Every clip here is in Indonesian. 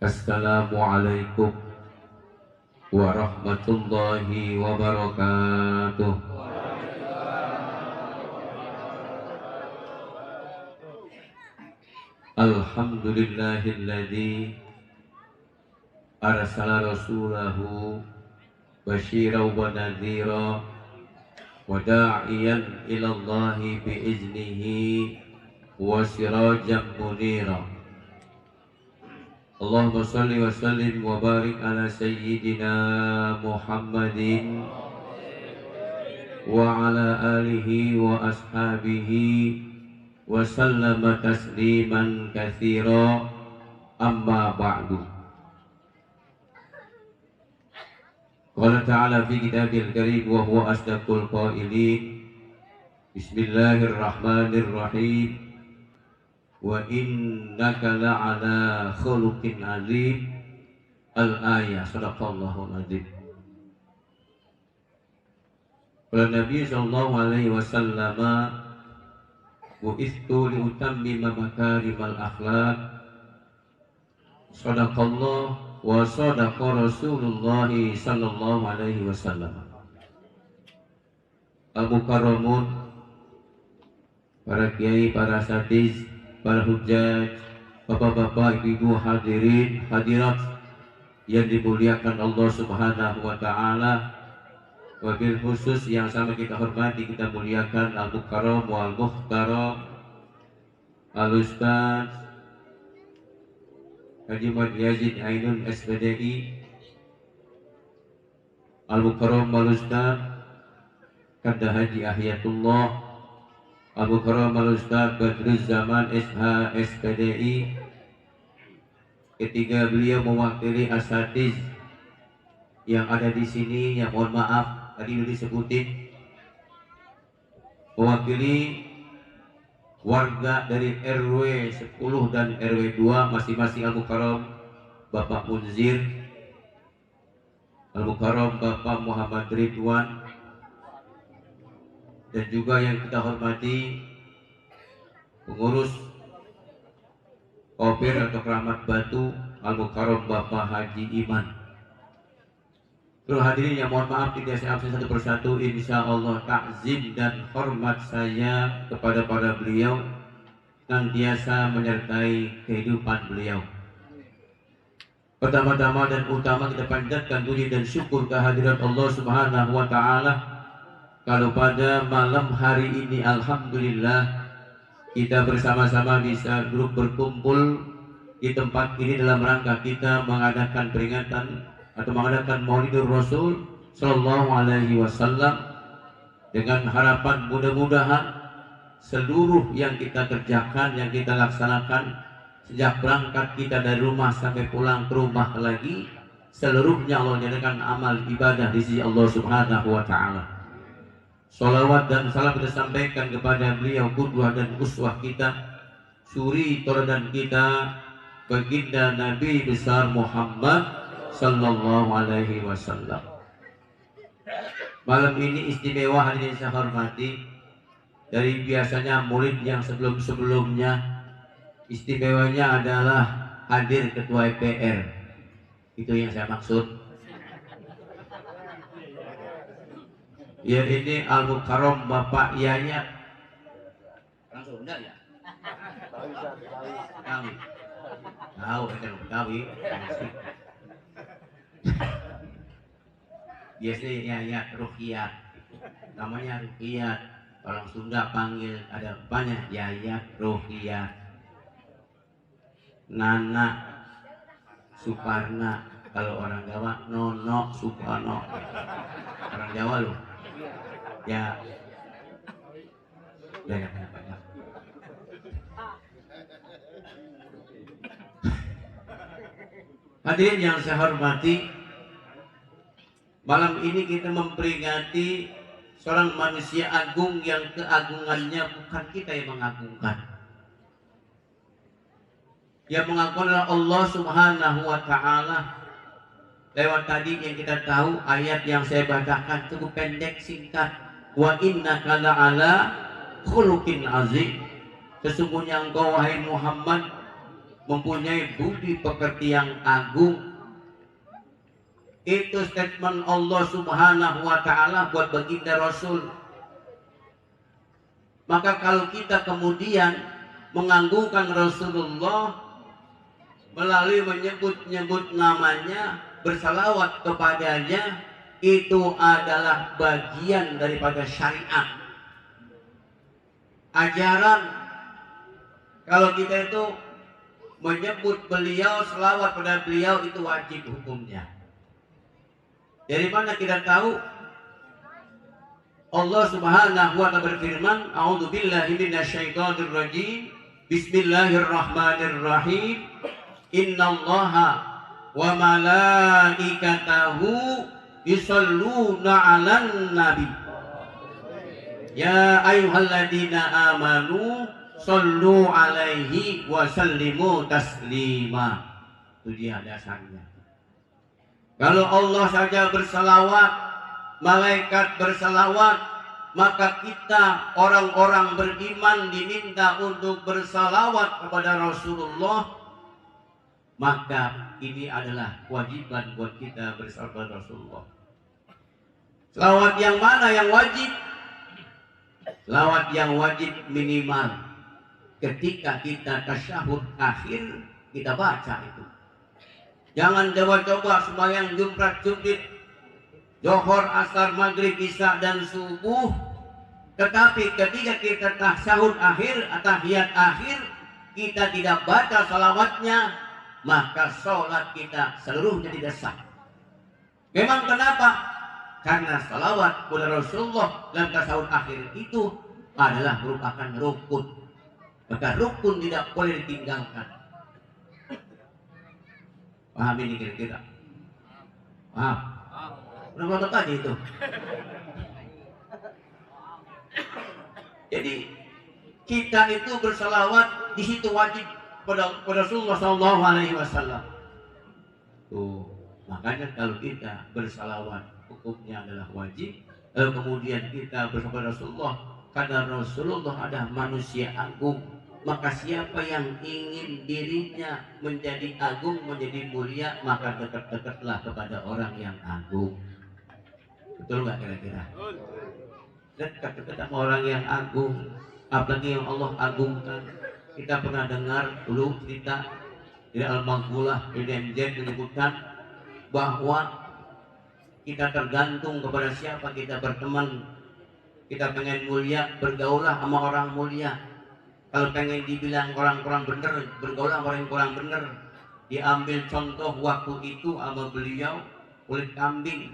Assalamualaikum warahmatullahi wabarakatuh. Alhamdulillahilladzi arsala rasulahu basyiran wa nadhira wa da'iyan ilallahi biiznihi wa sirajan munira. Allahumma salli wa sallim wa barik ala sayyidina Muhammadin wa ala alihi wa ashabihi wa sallama tasliman katsira, amma ba'du. Qala ta'ala fi kitabil karim wa huwa asdaqul qailin. Bismillahirrahmanirrahim. Wa innaka la'ala khuluqin azim. Al-ayah. Sadaqallahul azim. Qala Nabi sallallahu alaihi wasallam, bu'ithu liutammima makarimal akhlaq. Sadaqallah wa sadaqa Rasulullah sallallahu alaihi wasallam. Al-Mukarramun, para kiai, para asatiz, para hujjaj, bapak-bapak, ibu-ibu, hadirin, hadirat yang dimuliakan Allah Subhanahu wa ta'ala. Wabil khusus yang sama kita hormati, kita muliakan Al-Mukarram wal Muhtaram Al-Ustaz Haji Muhammad Yazid Ainun SPDI, Al-Mukarram Al-Ustaz Kanda Haji Ahyatullah, Al-Mukarram Al-Ustaz Badruz Zaman SH SPDI. Ketiga beliau mewakili asatiz yang ada di sini, yang mohon maaf tadi udah disebutin, mewakili warga dari RW 10 dan RW 2 masing-masing. Al-Mukarram Bapak Munzir, Al-Mukarram Bapak Muhammad Ridwan, dan juga yang kita hormati pengurus Kopir atau Keramat Batu, Al-Mukarram Bapak Haji Iman. Terus hadirin yang mohon maaf tidak saya absen satu persatu, insya Allah takzim dan hormat saya kepada para beliau yang biasa menyertai kehidupan beliau. Pertama-tama dan utama kita panjatkan puji dan syukur kehadiran Allah Subhanahu wa ta'ala. Kalau pada malam hari ini alhamdulillah kita bersama-sama bisa duduk berkumpul di tempat ini dalam rangka kita mengadakan peringatan atau mengadakan Maulidur Rasul sallallahu alaihi wasallam, dengan harapan mudah-mudahan seluruh yang kita kerjakan, yang kita laksanakan sejak berangkat kita dari rumah sampai pulang ke rumah lagi, seluruhnya Allah jadikan amal ibadah di sisi Allah Subhanahu wa ta'ala. Salawat dan salam kita sampaikan kepada beliau, qudwah dan uswah kita, suri teladan kita, baginda Nabi besar Muhammad sallallahu alaihi wasallam. Malam ini istimewa, hadirin saya hormati. Dari biasanya murid yang sebelum-sebelumnya, istimewanya adalah hadir ketua EPR. Itu yang saya maksud. Ya, ini Al-Mukarram Bapak Yayat. Langsung enggak ya? Betawi. Tahu kan Betawi. Biasanya Yayat Ruqyah. Namanya Ruqyah. Orang Sunda panggil ada banyak, Yayat Ruqyah. Nana Suparna. Kalau orang Jawa Nono Suparno. Orang Jawa loh. Ya, banyak. Hadirin yang saya hormati, malam ini kita memperingati seorang manusia agung yang keagungannya bukan kita yang mengagungkan. Yang mengagungkan adalah Allah Subhanahu wa ta'ala. Lewat tadi yang kita tahu, ayat yang saya bacakan cukup pendek, singkat. Wa innaka la'ala khuluqin azim. Sesungguhnya engkau wahai Muhammad mempunyai budi pekerti yang agung. Itu statement Allah Subhanahu wa Ta'ala buat baginda Rasul. Maka kalau kita kemudian menganggungkan Rasulullah melalui menyebut-nyebut namanya, bersalawat kepadanya, itu adalah bagian daripada syariat, ajaran. Kalau kita itu menyebut beliau, selawat pada beliau, itu wajib hukumnya. Dari mana kita tahu? Allah Subhanahu wa ta'ala berfirman, A'udzubillahi minasyaitonir rajim. Bismillahirrahmanirrahim. Innallaha wa malaikatahu yusholluna 'alan nabi. Ya ayyuhalladzina amanu shollu 'alaihi wa sallimu taslima. Itu dia dasarnya. Kalau Allah saja bersalawat, malaikat bersalawat, maka kita orang-orang beriman diminta untuk bersalawat kepada Rasulullah. Maka ini adalah kewajiban buat kita bersalawat kepada Rasulullah. Salawat yang mana yang wajib? Salawat yang wajib minimal ketika kita tasyahud akhir kita baca itu. Jangan coba-coba sembahyang jumprat-jumprit, Zuhur, asar, maghrib, isya dan subuh. Tetapi ketika kita tasyahud akhir, tahiyat akhir, kita tidak baca salawatnya, maka sholat kita seluruhnya tidak sah. Memang kenapa? Karena salawat kepada Rasulullah dalam tasyahud akhir itu adalah merupakan rukun. Maka rukun tidak boleh ditinggalkan. Paham ini kira-kira? Paham? Berapa tadi itu? Jadi kita itu bersalawat di situ wajib pada Rasulullah SAW. Tuh, makanya kalau kita bersalawat hukumnya adalah wajib. Lalu kemudian kita bersama Rasulullah, karena Rasulullah adalah manusia agung. Maka siapa yang ingin dirinya menjadi agung, menjadi mulia, maka dekat-dekatlah kepada orang yang agung. Betul nggak kira-kira? Dekat-dekat sama orang yang agung, apalagi yang Allah agungkan. Kita pernah dengar dulu cerita di Al-Maghfulah, MJ menyebutkan bahwa kita tergantung kepada siapa kita berteman. Kita pengen mulia, bergaulah sama orang mulia. Kalau pengen dibilang orang-orang bener, bergaul sama orang kurang bener. Diambil contoh waktu itu sama beliau, kulit kambing.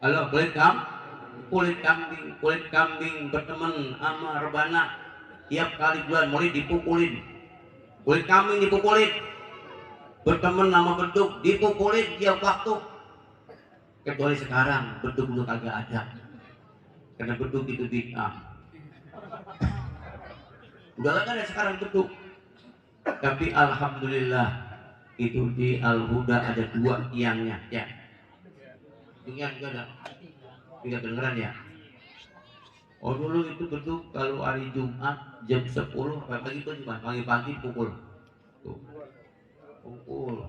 Halo, kulit kambing berteman sama rebana. Tiap kali bulan mulai dipukulin. Kulit kambing dipukulin. Berteman sama beduk dipukulin tiap waktu. Kecuali sekarang beduk udah kagak ada. Karena beduk itu bid'ah. Udah kan ada sekarang beduk. Tapi alhamdulillah itu di Al-Huda ada 2 tiangnya ya. Tiang juga ada. Tidak kedengeran ya. Oh dulu itu beduk kalau hari Jumat jam 10 pagi itu cuma pagi-pagi pukul. Tuh. Pukul.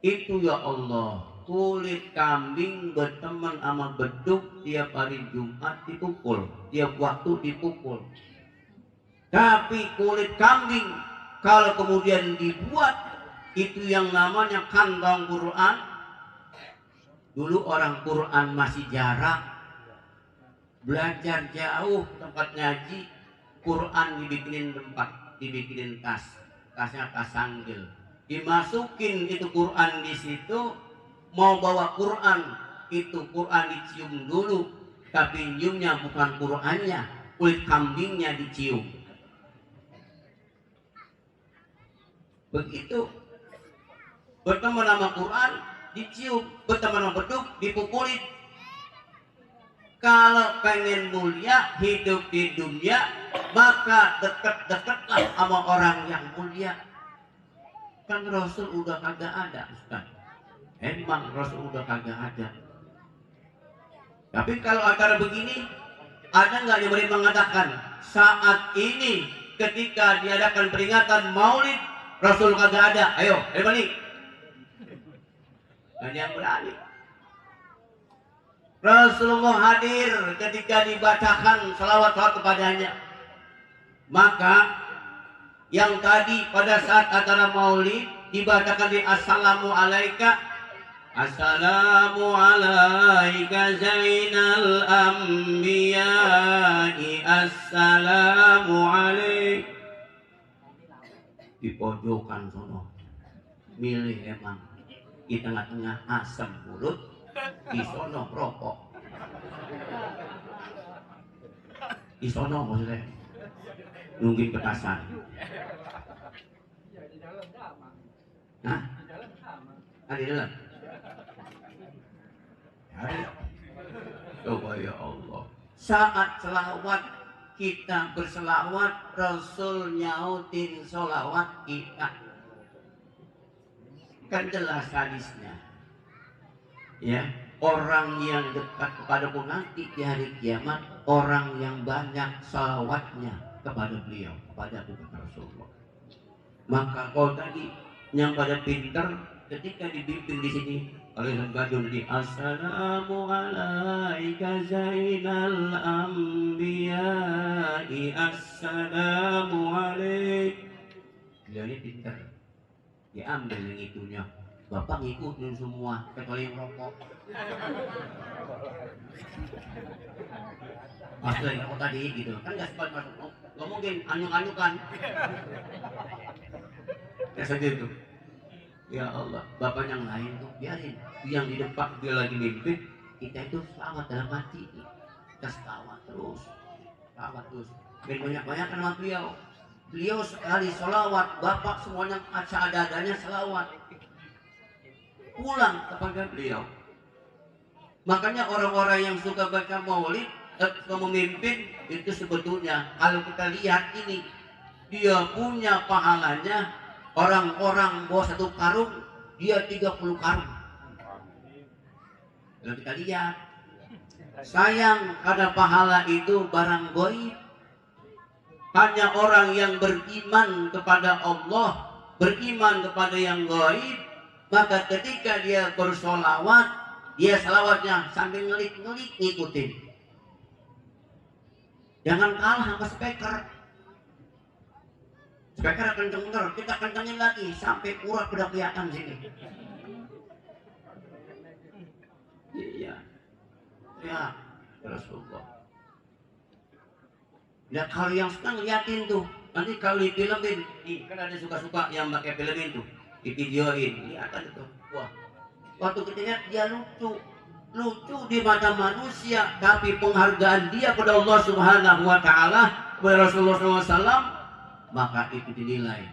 Itu ya Allah, kulit kambing berteman sama beduk tiap hari Jumat dipukul, tiap waktu dipukul. Tapi kulit kambing kalau kemudian dibuat itu yang namanya kantong Quran. Dulu orang Quran masih jarak, belajar jauh tempat ngaji, Quran dibikinin tempat, dibikinin tas, tasnya tas sanggil, dimasukin itu Quran di situ. Mau bawa Quran, itu Quran dicium dulu, tapi nyiumnya bukan Qurannya, kulit kambingnya dicium. Begitu bertemu nama Quran dicium, bertemu nama beduk dipukulin. Kalau pengen mulia hidup di dunia, maka deket-deketlah sama orang yang mulia. Kan Rasul udah kagak ada, Ustaz. Emang Rasul udah kagak ada. Tapi kalau acara begini, ada nggak yang boleh mengatakan saat ini ketika diadakan peringatan Maulid, Rasul kagak ada. Ayo balik. Dan yang berani. Rasulullah hadir ketika dibacakan salawat kepadanya. Maka yang tadi pada saat acara maulid dibacakan di assalamu alaika, assalamu alaika zainal anbiya'i, assalamu alaik. Di pojokan sono milih emang di tengah-tengah asam mulut, di sono rokok, di sono maksudnya nungguin petasan. Hah? Ada di dalam? Ada. Coba ya Allah. Saat selawat kita berselawat, Rasul nyautin selawat kita. Kan jelas hadisnya. Ya, orang yang dekat kepadaku nanti di hari kiamat, orang yang banyak salawatnya kepada beliau, kepada Abu Bakar Rasulullah. Maka kau tadi yang pada pintar ketika dibimbing di sini oleh Badun di assalamu alaika zainal anbiya'i, assalamu alaik. Beliau ini pintar. Diambil yang itunya. Bapak ngikutin semua kecuali yang rokok. Maksudnya yang rokok tadi gitu kan gak sempat masuk. Gak mungkin anyuk-anyukan. Kayak segitu. Ya Allah, bapak yang lain tuh biarin. Yang di depan dia lagi mimpi, kita itu selamat dalam hati. Kita selamat terus. Selamat terus. Dan banyak-banyak sama beliau. Beliau sekali sholawat, bapak semuanya seadanya sholawat. Pulang kepada beliau. Makanya orang-orang yang suka baca maulid, suka memimpin, itu sebetulnya kalau kita lihat ini, dia punya pahalanya. Orang-orang bawa satu karung, dia 30 karung. Kalau kita lihat, sayang karena pahala itu barang gaib. Hanya orang yang beriman kepada Allah, beriman kepada yang gaib, maka ketika dia bersolawat, dia salawatnya sambil ngelik-ngelik ngikutin. Jangan kalah sama speaker. Speaker kenceng bener, kita kencengin lagi sampai urat udah kelihatan sini. Iya, ya Rasulullah. Ya kalau yang senang liatin tuh, nanti kalau difilmin, nih kan ada suka-suka yang pakai filmin tuh, di videoin, lihat itu. Wah, waktu kita lihat dia lucu di mata manusia, tapi penghargaan dia pada Allah Subhanahu Wa Taala, kepada Rasulullah SAW. Maka itu dinilai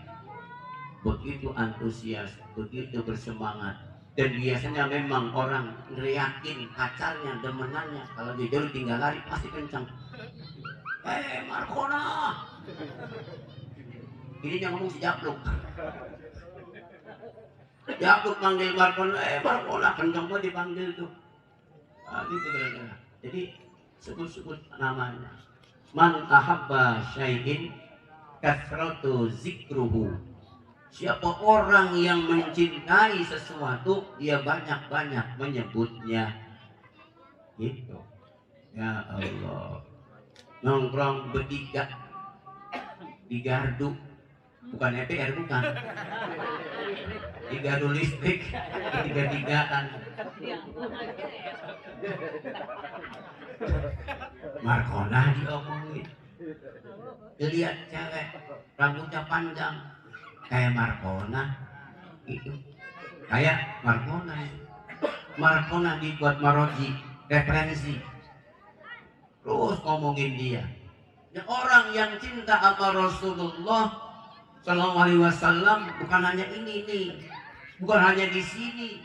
begitu antusias, begitu bersemangat. Dan biasanya memang orang ngeriakin pacarnya, demenannya, kalau dia jauh tinggal lari pasti kencang. Markona, ini yang ngomong si Jabluk. Jabluk panggil Markona, Markona kencang banget dipanggil tuh. Gitu kira-kira. Jadi sebut-sebut namanya. Man ahabba syai'in kasratu zikruhu. Siapa orang yang mencintai sesuatu, dia banyak-banyak menyebutnya. Gitu. Ya Allah. Nongkrong bertiga di gardu, bukan EPR, bukan. Di gardu listrik, tiga-tigaan. Markona diomongin. Lihat cewek rambutnya panjang kayak Markona gitu, kayak Markona dibuat maroji referensi, terus ngomongin dia. Ya, orang yang cinta sama Rasulullah Sallallahu Alaihi Wasallam bukan hanya ini nih, bukan hanya di sini.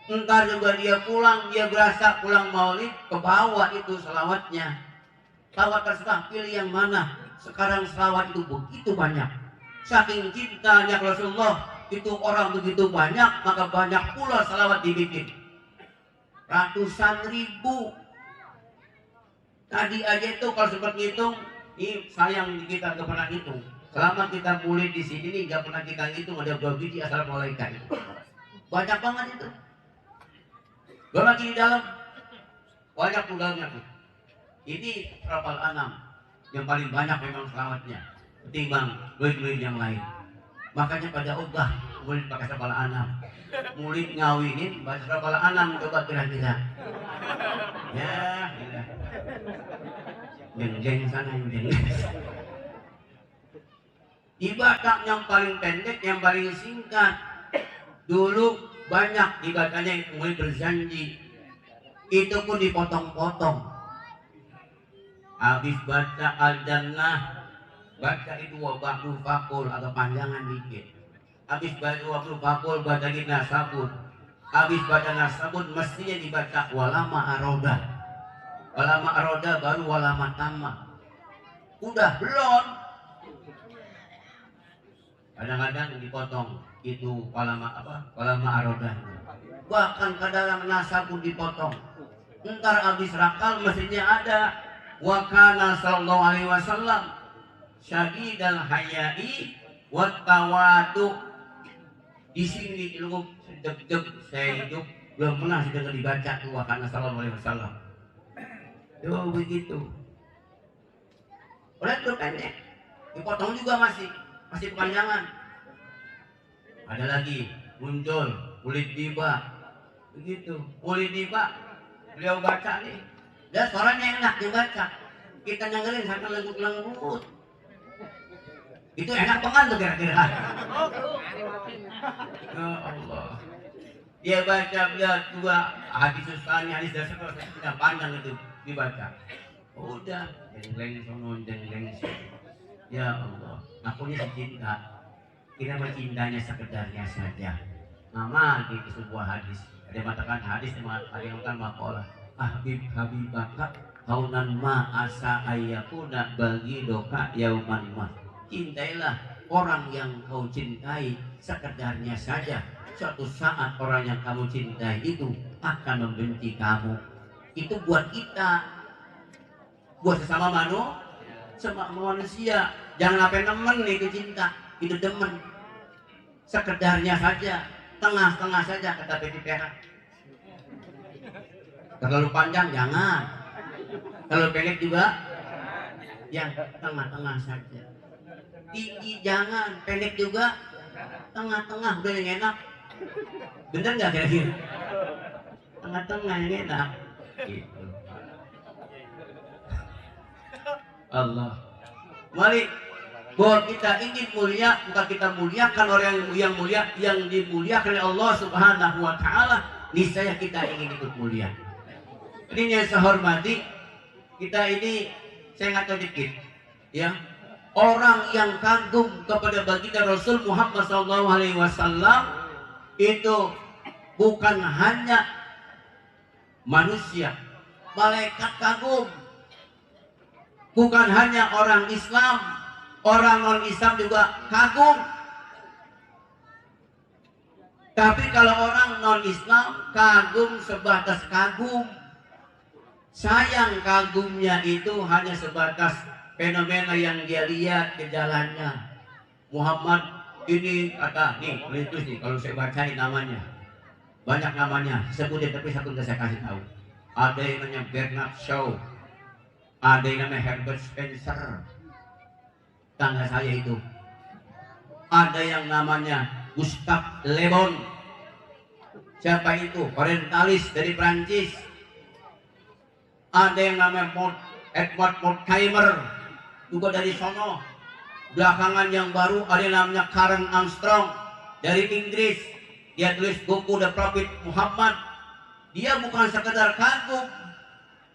Ntar juga dia pulang, dia berasa pulang maulid, ke bawah itu selawatnya. Selawat terserah, pilih yang mana. Sekarang selawat itu begitu banyak. Saking cintanya Rasulullah, itu orang begitu banyak, maka banyak pula selawat dibikin. Ratusan ribu. Tadi aja itu kalau sempat ngitung, ini sayang kita gak pernah ngitung. Selama kita mulai di sini nih nggak pernah kita ngitung ada berapa biji asal malaikat itu. Banyak banget itu. Belum lagi di dalam banyak tunggalnya tuh. Ini Surah Al-An'am yang paling banyak memang selamatnya ketimbang murid-murid yang lain. Makanya pada ogah murid pakai Surah Al-An'am, murid ngawinin baca Surah Al-An'am coba kira-kira. Ya, gila. Jeng-jeng sana jeng. Ibadah yang paling pendek, yang paling singkat. Dulu banyak ibadahnya yang mulai berjanji. Itu pun dipotong-potong. Habis baca Al-Jannah, baca itu wabahul fakul atau panjangan dikit. Habis baca wabahul fakul, baca lagi nasabun. Habis baca nasabun, mestinya dibaca walama aroda. Walama aroda baru walama tamah. Udah belum. Kadang-kadang dipotong itu walama apa? Walama aroda. Bahkan kadang nasabun dipotong. Ntar habis rakal mestinya ada wa kana sallallahu alaihi wasallam syadidal haya'i wat tawadu. Di sini cukup sedek-dek saya hidup belum pernah dengar dibaca tuh wa kana sallallahu alaihi wasallam. Tuh begitu. Oleh itu pendek. Dipotong juga masih kepanjangan. Ada lagi muncul kulit diba. Begitu. Kulit diba beliau baca nih, dan suaranya enak dibaca. Kita dengerin sampai lembut-lembut. Itu enak banget tuh kira-kira. Ya Allah. Dia baca dua hadis susahnya, hadis dasar sudah panjang itu dibaca. Udah, jengleng sono, jengleng sini. Ya Allah, aku ini cinta. Kita mencintanya sekedarnya saja. Nama di sebuah hadis. Ada mengatakan hadis, ada yang mengatakan maqalah. Ahbib habibaka kaunan ma asa ayyakuna bagi doka yauman ma. Cintailah orang yang kau cintai sekedarnya saja. Suatu saat orang yang kamu cintai itu akan membenci kamu. Itu buat kita, buat sesama manusia. Jangan sampai nemen itu cinta, itu demen. Sekedarnya saja, tengah-tengah saja kata Betty Perak. Terlalu panjang jangan, terlalu pendek juga, yang tengah-tengah saja. Tinggi jangan, pendek juga, tengah-tengah udah yang enak. Bener nggak kira-kira? Tengah-tengah yang enak. Gitu. Allah. Mari, bahwa kita ingin mulia, bukan kita muliakan orang yang mulia, yang dimuliakan oleh Allah Subhanahu Wa Taala. Niscaya kita ingin ikut mulia. Ini yang saya hormati, kita ini saya ngaco dikit, ya. Orang yang kagum kepada baginda Rasul Muhammad SAW itu bukan hanya manusia, malaikat kagum. Bukan hanya orang Islam, orang non-Islam juga kagum. Tapi kalau orang non-Islam kagum sebatas kagum. Sayang kagumnya itu hanya sebatas fenomena yang dia lihat ke jalannya. Muhammad ini kata, nih meletus nih kalau saya bacain namanya. Banyak namanya, sebutin tapi satu saya kasih tahu. Ada yang namanya Bernard Shaw. Ada yang namanya Herbert Spencer. Tangga saya itu. Ada yang namanya Gustave Le Bon. Siapa itu? Orientalis dari Prancis. Ada yang namanya Edward Mortimer, juga dari sono. Belakangan yang baru ada yang namanya Karen Armstrong dari Inggris. Dia tulis buku The Prophet Muhammad. Dia bukan sekedar kagum,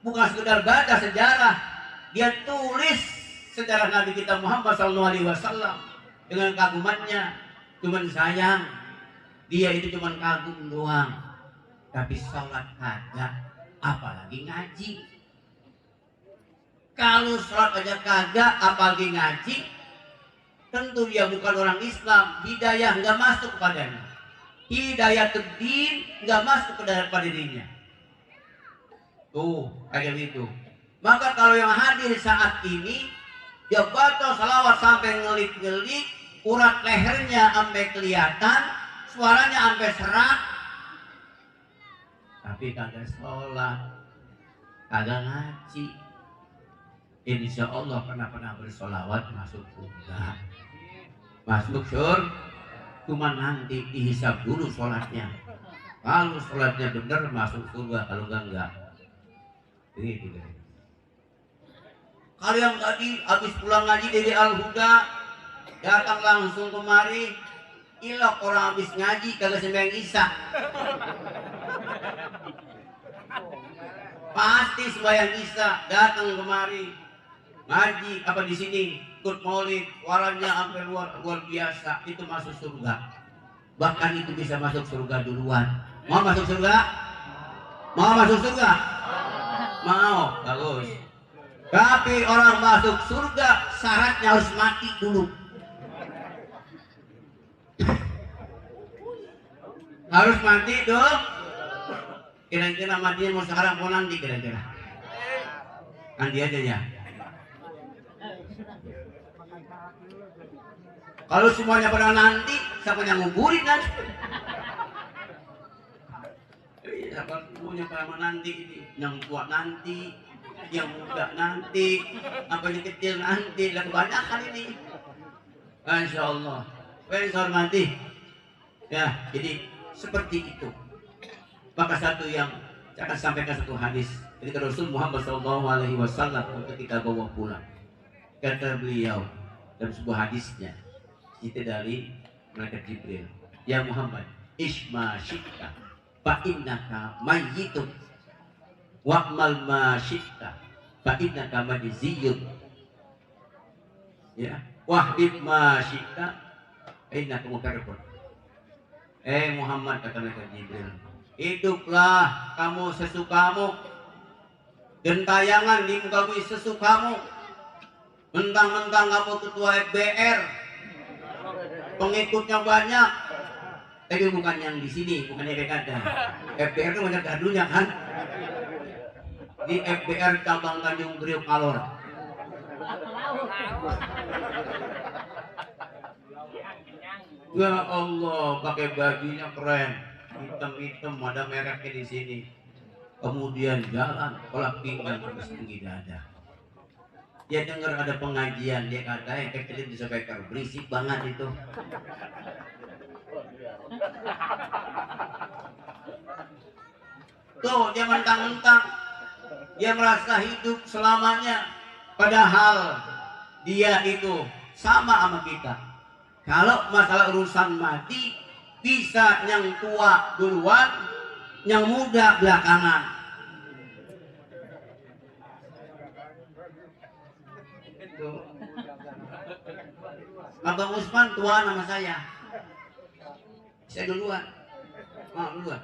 bukan sekedar baca sejarah. Dia tulis sejarah Nabi kita Muhammad SAW dengan kagumannya. Cuman sayang, dia itu cuman kagum doang. Tapi sholat kagak, apalagi ngaji. Kalau sholat aja kagak, apalagi ngaji, tentu dia bukan orang Islam. Hidayah nggak masuk kepadanya. Hidayah din nggak masuk pada dirinya. Tuh kayak gitu. Maka kalau yang hadir saat ini Dia baca salawat sampai ngelik-ngelik, urat lehernya sampai kelihatan, suaranya sampai serak. Tapi kagak sholat, kagak ngaji. Insya Allah pernah bersolawat masuk surga. Masuk surga. Cuma nanti dihisab dulu sholatnya. Kalau sholatnya benar masuk surga, kalau enggak. Gitu. Kalau yang tadi habis pulang ngaji dari Al-Huda datang langsung kemari, ilok orang habis ngaji kagak sembahyang isya. Pasti sembahyang isya datang kemari ngaji apa di sini ikut maulid, suaranya sampai luar biasa, itu masuk surga. Bahkan itu bisa masuk surga duluan. Mau masuk surga? Mau masuk surga? Mau, bagus. Tapi orang masuk surga syaratnya harus mati dulu. Harus mati dong. Kira-kira matinya mau sekarang mau nanti kira-kira? Nanti aja ya. Kalau semuanya pada nanti, siapa yang nguburin nanti? Siapa semuanya pada nanti ini? Yang tua nanti, yang muda nanti, apa yang kecil nanti, dan banyak kan ini. Insya Allah. Saya hormati. Ya, jadi seperti itu. Maka satu yang saya akan sampaikan satu hadis dari Rasul Muhammad SAW ketika bawa pulang. Kata beliau dalam sebuah hadisnya, itu dari malaikat Jibril, ya Muhammad, isma syi'ta fa innaka mayyitun wa'mal ma syi'ta fa innaka majziyun, ya, wahdib ma syi'ta fa innaka mukarrabun. Muhammad, kata malaikat Jibril, hiduplah kamu sesukamu, gentayangan di muka bumi sesukamu. Mentang-mentang kamu ketua FBR, pengikutnya banyak, tapi bukan yang di sini, bukan yang ada. FBR kan banyak gadunya kan? Di FBR cabang Tanjung Priok Alor. Ya Allah, pakai bajunya keren, hitam-hitam, ada mereknya di sini. Kemudian jalan, kolak pinggang terus tinggi dada. Dia dengar ada pengajian, dia kata yang kecilin di speaker, berisik banget itu. Tuh, dia mentang-mentang dia merasa hidup selamanya, padahal dia itu sama sama kita. Kalau masalah urusan mati, bisa yang tua duluan, yang muda belakangan. Abang Usman tua nama saya duluan. Duluan.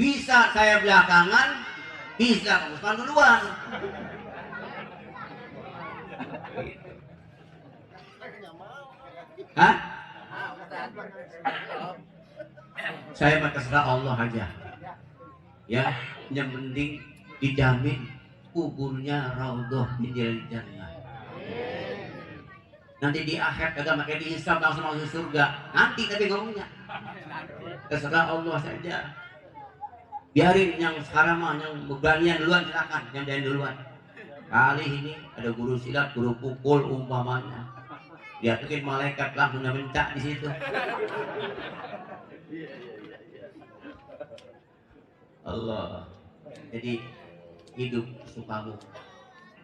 Bisa saya belakangan, bisa Bang Usman duluan. Hah? Saya mah terserah Allah aja. Ya, yang penting dijamin kuburnya raudhah min riyadil jannah. Nanti di akhir kagak makai dihisab langsung masuk surga. Nanti tapi ngomongnya. Terserah Allah saja. Biarin yang sekarang mah yang beranian duluan silakan, yang berani duluan. Kali ini ada guru silat, guru pukul umpamanya. Dia bikin malaikat langsung mencak di situ. Allah. Jadi hidup sukamu.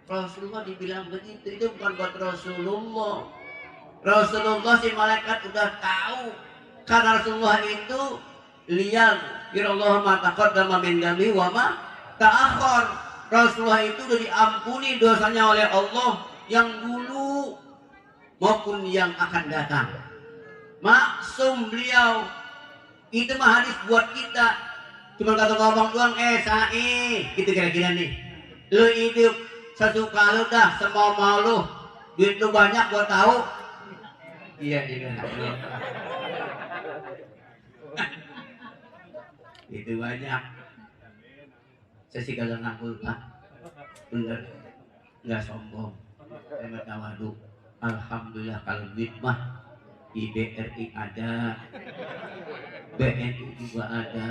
Rasulullah dibilang begitu, itu bukan buat Rasulullah. Rasulullah si malaikat udah tahu, karena Rasulullah itu lihat firallahu ma taqaddama min dami wa ma ta'akhkhar. Rasulullah itu udah diampuni dosanya oleh Allah yang dulu maupun yang akan datang. Maksum beliau. Itu mah hadis buat kita. Cuma kata ngomong doang, sa'i gitu kira-kira nih. Lu hidup sesuka lu dah, semau mau lu. Duit lu banyak gua tahu. Iya juga. Itu banyak. Saya sih kagak ngakul Pak, bener, nggak sombong. Saya mah tawadu. Alhamdulillah kalau duit mah di BRI ada, BNI juga ada,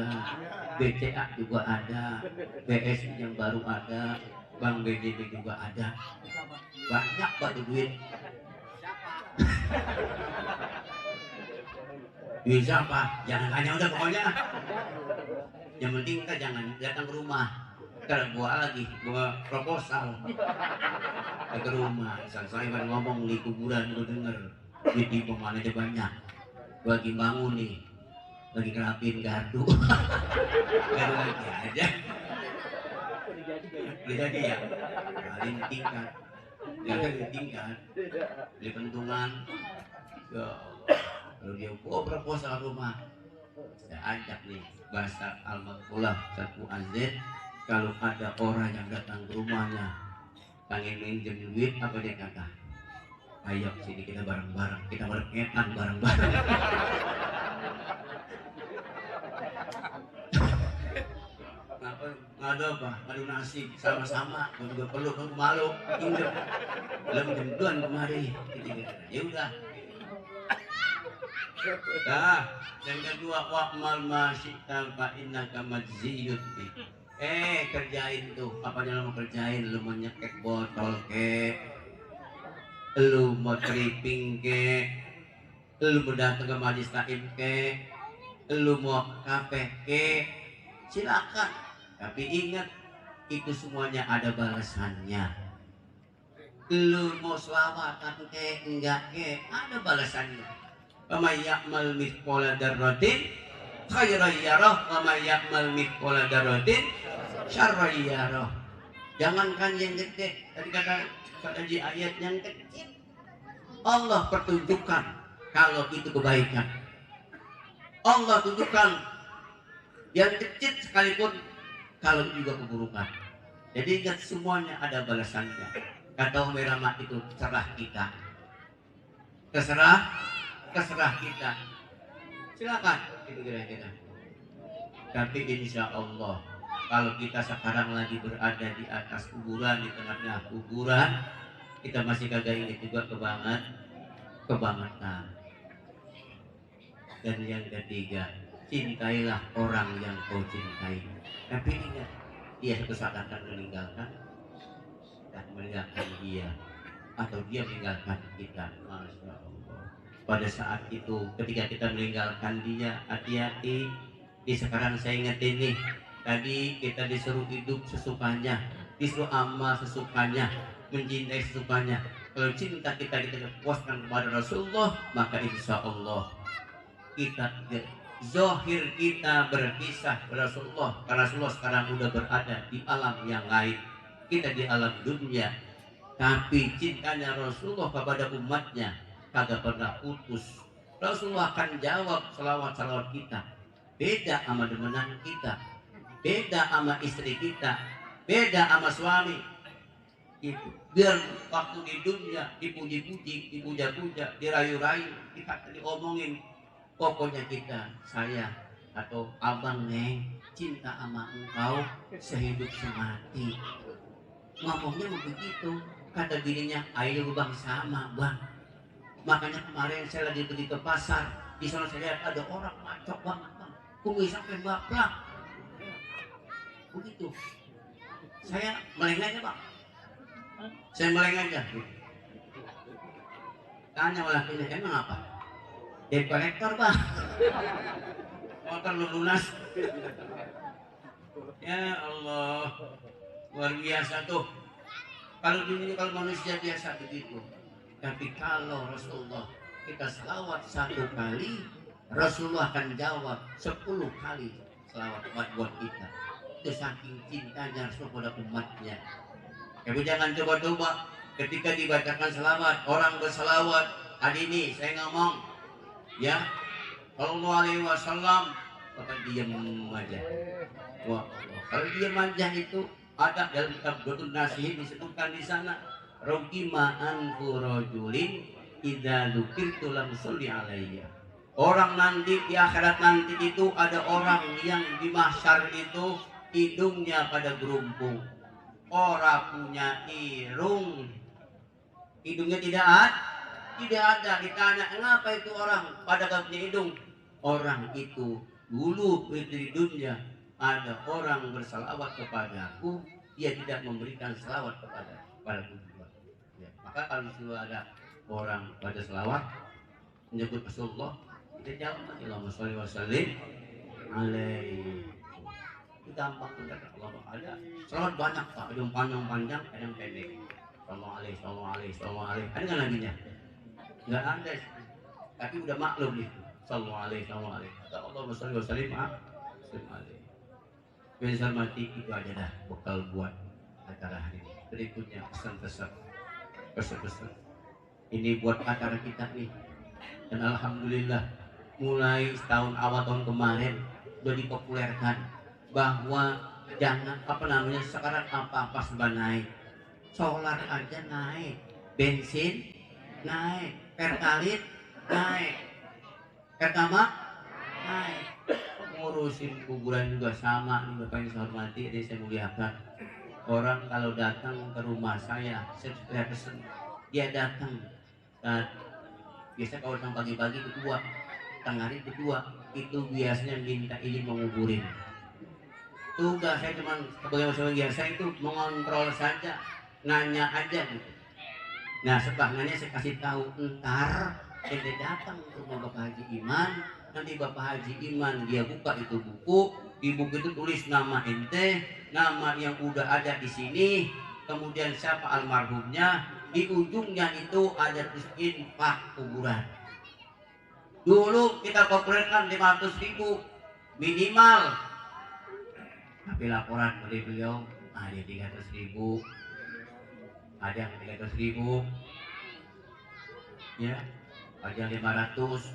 BCA juga ada, BSI yang baru ada, Bank BJB juga ada. Banyak Pak duit. Duit siapa? Jangan tanya udah pokoknya. Yang penting kita jangan datang ke rumah. Ntar gua proposal ke rumah. Saya baru ngomong di kuburan, gua denger duit di mana aja banyak. Gua lagi bangun nih, lagi ngerapiin gardu. Gardu lagi aja. Udah jadi ya? Kalian tingkat. Jangan tingkat. Beli pentungan. Ya Allah. Kalau dia proposal rumah, saya ajak nih bahasa Al-Maqbulah satu azan. Kalau ada orang yang datang ke rumahnya pengen minjem duit, apa dia kata? Ayo sini kita bareng-bareng, kita berkenan bareng-bareng. Ngadu apa? Ngadu nasi sama-sama. Gua juga perlu, gua malu. Ingat, belum jentuan kemari. Ya udah. Dah, yang kedua wa'mal ma syi'ta fa innaka majziyun bi. Kerjain tuh, apanya lo mau kerjain? Lu mau nyekek botol ke, lu mau tripping ke, lu mau datang ke majlis taklim ke, lu mau ke kafe ke, silakan. Tapi ingat, itu semuanya ada balasannya. Lu mau selawatan ke, enggak ke, ada balasannya. Wa may ya'mal mithqala dzarratin khairan yarah wa may ya'mal mithqala dzarratin syarran yarah. Jangankan yang gede, tadi kata di ayat yang kecil Allah pertunjukkan kalau itu kebaikan. Allah tunjukkan yang kecil sekalipun kalau juga keburukan. Jadi ingat semuanya ada balasannya. Kata Umi Rahmat itu terserah kita. Terserah kita. Silakan itu kira-kira. Tapi insya Allah kalau kita sekarang lagi berada di atas kuburan, di tengah-tengah kuburan, kita masih kagak ingat juga kebangetan. Dan yang ketiga, cintailah orang yang kau cintai. Tapi ingat, dia suatu saat akan meninggalkan dia, atau dia meninggalkan kita. Masya Allah. Pada saat itu ketika kita meninggalkan dia, hati-hati. Di sekarang saya ingetin nih, tadi kita disuruh hidup sesukanya, disuruh amal sesukanya, mencintai sesukanya. Kalau cinta kita puaskan kepada Rasulullah, maka insya Allah kita zahir kita berkisah Rasulullah. Karena Rasulullah sekarang udah berada di alam yang lain, kita di alam dunia. Tapi cintanya Rasulullah kepada umatnya kagak pernah putus. Rasulullah akan jawab salawat-salawat kita. Beda sama demenan kita, beda sama istri kita, beda sama suami. Itu biar waktu di dunia dipuji-puji, dipuja-puja, dirayu-rayu, diomongin. Pokoknya kita, saya atau abang Neng, cinta sama engkau sehidup semati. Ngomongnya begitu. Kata bininya, ayo bang sama bang. Makanya kemarin saya lagi pergi ke pasar, di sana saya lihat ada orang macok banget bang, kumis sampai baplak. Begitu. Saya meleng aja bang. Saya meleng aja. Tanya lakinya, emang apa? Debt collector bang. Motor lu lunas. Ya Allah, luar biasa tuh. Kalau dunia, kalau manusia biasa begitu. Tapi kalau Rasulullah kita selawat 1 kali, Rasulullah akan jawab 10 kali selawat buat kita. Itu saking cintanya Rasul pada umatnya. Tapi jangan coba-coba ketika dibacakan selawat, orang berselawat. Tadi ini saya ngomong, ya, Sallallahu Alaihi Wasallam, maka diam aja. Wah, kalau diam aja itu ada dalam kitab Butun Nasihin disebutkan di sana. Rogima anfu rojulin idza dzukirtu lam sholli alayya. Orang nanti di akhirat nanti itu ada orang yang di mahsyar itu hidungnya pada gerumpung, orang punya irung, hidungnya tidak ada. Ditanya kenapa itu orang pada gak punya hidung? Orang itu dulu di dunia ada orang bersalawat kepadaku, dia tidak memberikan salawat kepadaku juga. Ya, maka kalau disuruh ada orang pada salawat menyebut Rasulullah, kita jawab Allahumma sholli wa sallim alaihi. Itu gampang benar. Allah ada salawat banyak, tak ada yang panjang-panjang, ada yang pendek. Sallallahu alaihi, sallallahu alaihi, sallallahu alaihi. Ada nggak nabinya? Nggak ada. Tapi udah maklum nih. Sallallahu alaihi, sallallahu alaihi. Allahumma sholli wa sallim alaihi. Besar mati itu aja dah bekal buat acara hari ini. Berikutnya pesan-pesan. Ini buat acara kita nih. Dan alhamdulillah mulai tahun awal tahun kemarin sudah dipopulerkan bahwa jangan sekarang apa serba naik, solar aja naik, bensin naik, pertalit naik, pertamax naik, ngurusin kuburan juga sama nih Bapak yang saya hormati. Jadi saya muliakan orang kalau datang ke rumah saya pesen, dia datang dan biasa kalau datang pagi-pagi kedua, tengah hari kedua itu biasanya minta izin menguburin. Tugas saya cuma sebagai biasa itu mengontrol saja, nanya aja gitu. Nah setelahnya saya kasih tahu, ntar ente datang ke rumah Bapak Haji Iman, nanti Bapak Haji Iman dia buka itu buku, di buku itu tulis nama ente, nama yang udah ada di sini, kemudian siapa almarhumnya, di ujungnya itu ada tulis infak kuburan. Dulu kita populerkan 500.000 minimal, tapi laporan dari beliau ada 300.000, ada yang 300.000, ya, ada yang 500.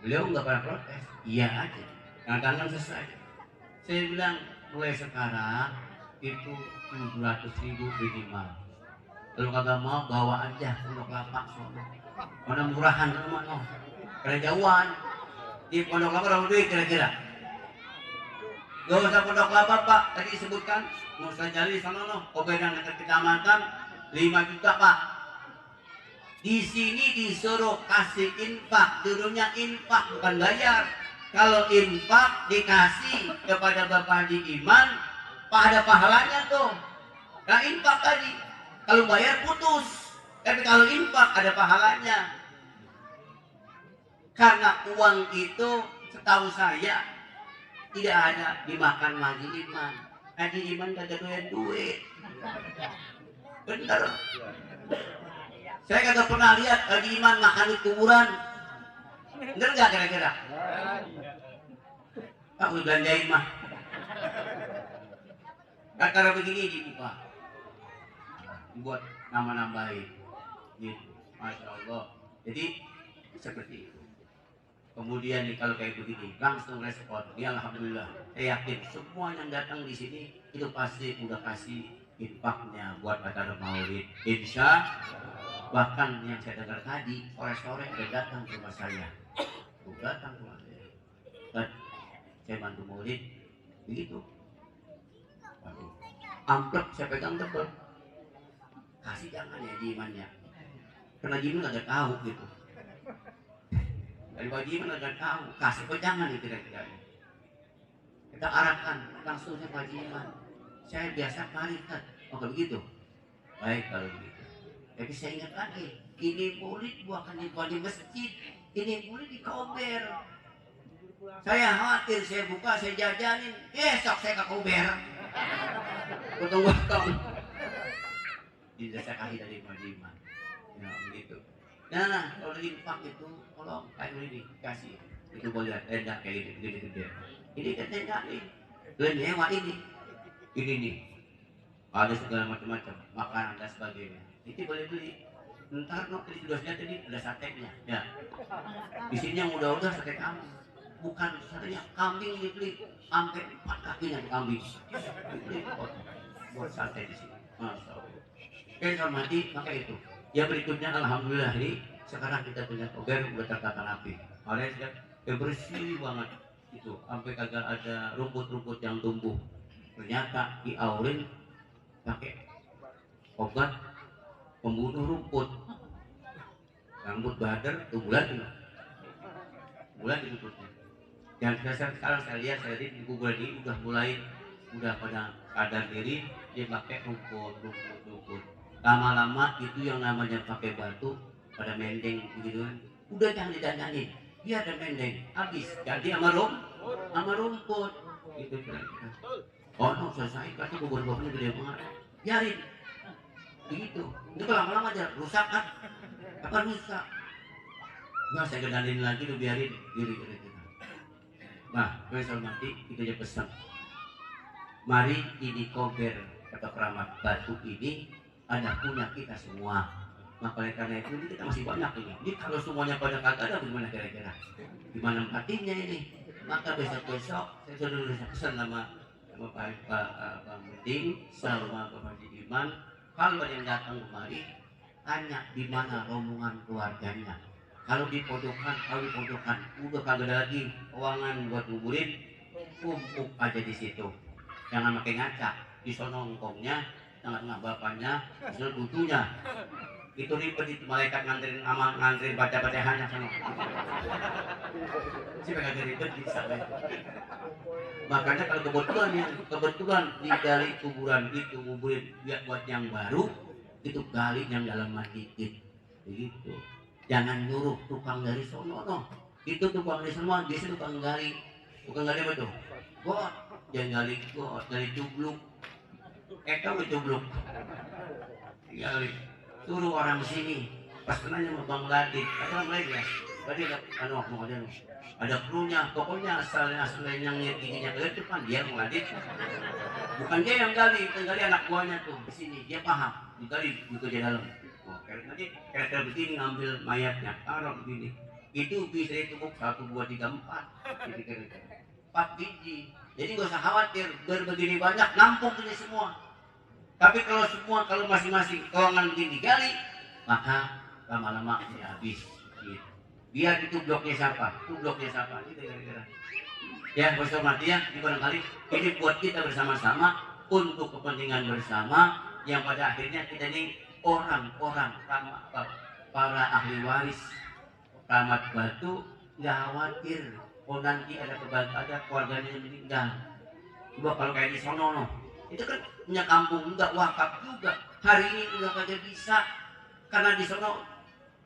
Beliau nggak pernah protes, iya aja, tangan selesai. Saya bilang mulai sekarang itu 700.000 minimal. Kalau kagak mau bawa aja Pondok Kelapa sono. Mana murahan rumah no. Karena jauhan. Di Pondok Kelapa berapa duit kira-kira? Gak usah Pondok Kelapa Pak, tadi disebutkan Musa Jali sana no, Kobedan dekat kecamatan 5 juta Pak. Di sini disuruh kasih infak, judulnya infak bukan bayar. Kalau infak dikasih kepada Bapak Haji Iman, ada pahalanya tuh. Nah infak tadi, kalau bayar putus, tapi kalau infak ada pahalanya. Karena uang itu setahu saya tidak ada dimakan Haji Iman. Haji Iman kagak doyan duit. Bener. Saya kagak pernah lihat Haji Iman makan di kuburan. Bener gak kira-kira? Pak udah belanjain mah. Kata begini dibuka, buat nama-nambahin gitu. Masya Allah. Jadi seperti itu. Kemudian nih kalau kayak begini langsung respon. Ya alhamdulillah. Saya yakin semua yang datang di sini itu pasti udah kasih infaknya buat acara maulid. Insya bahkan yang saya dengar tadi sore-sore udah datang ke rumah saya. Udah datang ke rumah saya. Dan saya bantu maulid begitu. Waduh. Amplop saya pegang tebel. Kasih jangan ya jimannya. Karena jiman agak tahu gitu. Dari wajiban agak tahu. Kasih jangan ya kira-kira. Kita arahkan langsung ke wajiban. Saya biasa parikat. Oh begitu. Baik kalau begitu. Tapi saya ingat lagi. Ini murid bukan di masjid. Ini murid di kober. Saya khawatir saya buka, saya jajanin. Besok saya ke kober. Potong-potong. Tidak saya kasih dari wajiban. Ya begitu. Nah, kalau infak itu, tolong kayak ini kasih. Itu boleh lihat tenda kayak gini. Ini kan tenda nih. Dan nyewa ini. Ini nih. Ada segala macam-macam makanan dan sebagainya. Itu boleh beli. Ntar no, tadi sudah lihat tadi ada satenya. Ya. Di sini yang udah sate kambing. Bukan satenya kambing dibeli sampai 4 kakinya kambing. Dibeli buat sate di sini. Masya Allah. Oke, hormati maka itu. Ya berikutnya alhamdulillah ini sekarang kita punya kober udah tertata rapi. Oleh bersih banget. itu sampai kagak ada rumput-rumput yang tumbuh. Ternyata diaurin pakai obat pembunuh rumput. Rambut badar tumbuh lagi loh. Bulan itu rumputnya. Yang sekarang saya lihat di kuburan ini udah pada sadar diri, dia pakai rumput. Lama-lama itu yang namanya pakai batu pada mendeng begitu kan. Udah jangan didandanin. Dia ada mendeng, habis ganti sama rumput. Gitu kira-kira. Oh no, selesai kan kubur-kuburnya gede banget. Biarin. Begitu. Itu lama-lama aja rusak kan? Apa rusak? Nah, saya kendalin lagi tuh biarin diri kita. Nah, saya mati kita aja pesan. Mari ini kober atau keramat batu ini ada punya kita semua. Maka oleh karena itu ini kita masih banyak ini. Ini kalau semuanya pada kagak ada bagaimana kira-kira? Gimana matinya ini? Maka besok-besok saya sudah pesan sama Pak Mending sama Pak Haji Iman, kalau yang datang kemari tanya di mana rombongan keluarganya. Kalau di pojokan udah kagak ada lagi ruangan buat nguburin, kumpul aja di situ. Jangan pakai ngaca, di sono ngkongnya, tengah-tengah bapaknya, di sono butuhnya. Itu ribet itu malaikat nganterin baca-bacaannya sono. Siapa kagak ribet bisa itu. Makanya kalau kebetulan di gali kuburan itu nguburin buat yang baru, itu gali yang dalam dikit. Begitu. Jangan nyuruh tukang gali sono no. Itu tukang gali semua, biasanya tukang gali apa tuh? Got, jangan gali cubluk. Kamu cubluk. Gali. Suruh orang sini. Pas kenanya sama Bang Ladin, kata Bang Ladin ya. Tadi ada krunya, pokoknya asalnya yang giginya ke depan dia Bang Ladin. Bukan dia yang gali anak buahnya tuh di sini. Dia paham, digali gitu di dalam. Oh, nanti kira-kira begini ngambil mayatnya, taruh begini. Itu bisa ditumpuk 1, 2, 3, 4. Jadi kira-kira 4 biji. Jadi nggak usah khawatir, begini banyak nampung ini semua. Tapi kalau masing-masing ruangan begini digali, maka lama-lama ini habis. Gitu. Biar itu bloknya siapa? Gitu kira-kira. Ya, bos hormati ya, ini barangkali ini buat kita bersama-sama untuk kepentingan bersama yang pada akhirnya kita ini orang-orang para ahli waris keramat batu nggak khawatir nanti ada keluarganya yang meninggal. Coba kalau kayak di sono no, itu kan punya kampung juga, wakaf juga. Hari ini udah kagak bisa karena di sono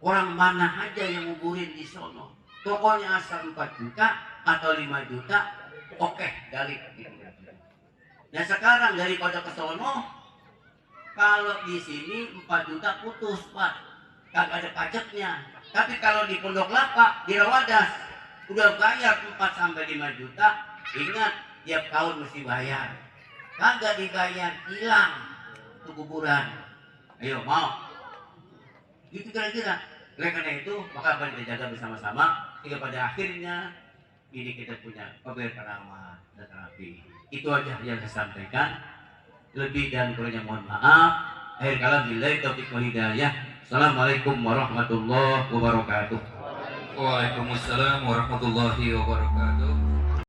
orang mana aja yang nguburin di sono. Pokoknya asal 4 juta atau 5 juta, oke, gali. Nah sekarang daripada ke sono, kalau di sini 4 juta putus Pak, kagak ada pajaknya. Tapi kalau di Pondok Lapa, di Rawadas, udah bayar 4 sampai 5 juta, ingat tiap tahun mesti bayar. Kagak dibayar, hilang ke kuburan. Ayo mau? Gitu kira-kira. Oleh karena itu, maka akan kita jaga bersama-sama hingga pada akhirnya ini kita punya kober keramat dan terapi. Itu aja yang saya sampaikan. Lebih dan kurangnya mohon maaf. Akhir kalam billahi taufiq wal hidayah. Assalamualaikum warahmatullahi wabarakatuh. Waalaikumsalam warahmatullahi wabarakatuh.